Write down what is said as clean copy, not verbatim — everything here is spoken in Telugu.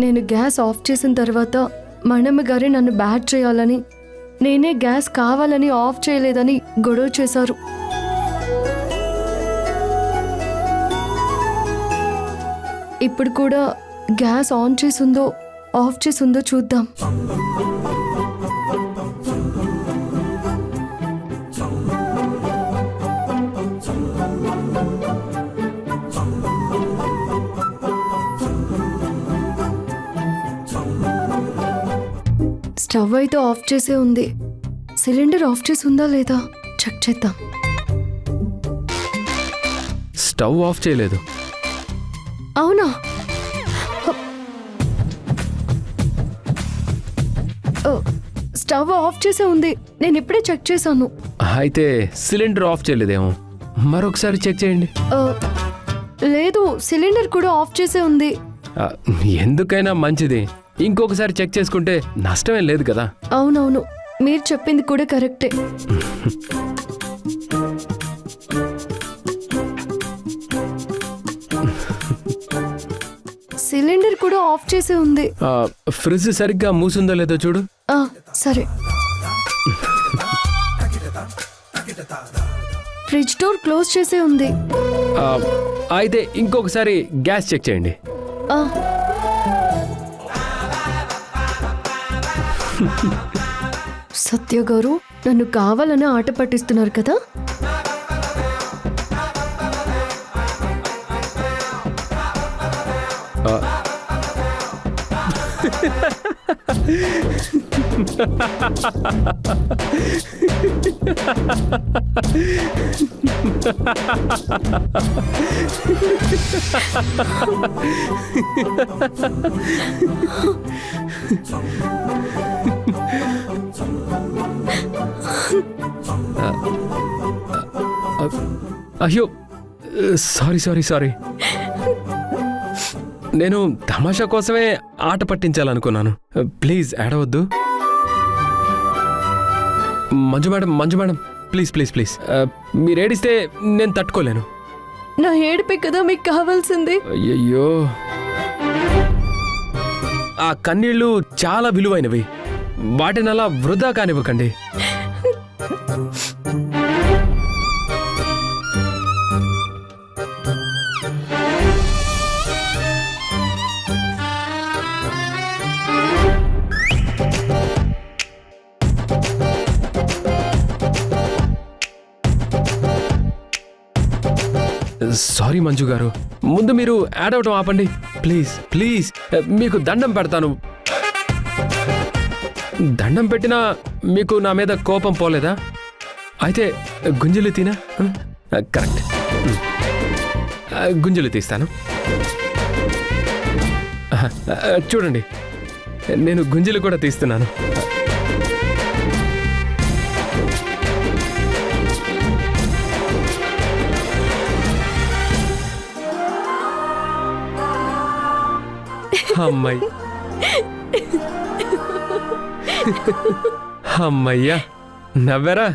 నేను గ్యాస్ ఆఫ్ చేసిన తర్వాత మణమ్మ గారి నన్ను బ్యాట్ చేయాలని, నేనే గ్యాస్ కావాలని ఆఫ్ చేయలేదని గొడవ చేశారు. ఇప్పుడు కూడా గ్యాస్ ఆన్ చేసిందో ఆఫ్ చేసిందో చూద్దాం. స్టవ్ అయితే ఆఫ్ చేసే ఉంది. సిలిండర్ ఆఫ్ చేసి ఉందా లేదా చెక్ చేద్దాం. స్టవ్ ఆఫ్ చేయలేదు. అవునా? స్టవ్ ఆఫ్ చేసే ఉంది. నేను ఇప్పుడే చెక్ చేశాను. అయితే సిలిండర్ ఆఫ్ చేయలేదేమో, మరొకసారి చెక్ చేయండి. లేదు, సిలిండర్ కూడా ఆఫ్ చేసే ఉంది. ఎందుకైనా మంచిది, ఇంకొకసారి చెక్ చేసుకుంటే నష్టమేం లేదు కదా. అవునవును, మీరు చెప్పింది కూడా కరెక్టే. సిలిండర్ కూడా ఆఫ్ చేసే ఉంది. ఫ్రిడ్జ్ సరిగ్గా మూసిందో లేదో చూడు. సరే. ఫ్రిడ్జ్ డోర్ క్లోజ్ చేసే ఉంది. అయితే ఇంకొకసారి గ్యాస్ చెక్ చేయండి. సత్య గారు నన్ను కావాలని ఆట పట్టిస్తున్నారు కదా. అయ్యో, సారీ. నేను తమాషా కోసమే ఆట పట్టించాలనుకున్నాను. ప్లీజ్ ఏడవద్దు. మంజు మేడం ప్లీజ్ మీరు ఏడిస్తే నేను తట్టుకోలేను. నా ఏడిపే కదా మీకు కావాల్సింది. అయ్యయ్యో, ఆ కన్నీళ్లు చాలా విలువైనవి, వాటిని అలా వృధా కానివ్వకండి. సారీ మంజు గారు, ముందు మీరు యాడ్ అవటం ఆపండి ప్లీజ్. మీకు దండం పెడతాను. దండం పెట్టినా మీకు నా మీద కోపం పోలేదా? అయితే గుంజలు తీనా? కరెక్ట్, గుంజలు తీస్తాను. చూడండి, నేను గుంజలు కూడా తీస్తున్నాను. అమ్మయ్యా, నవ్వరా?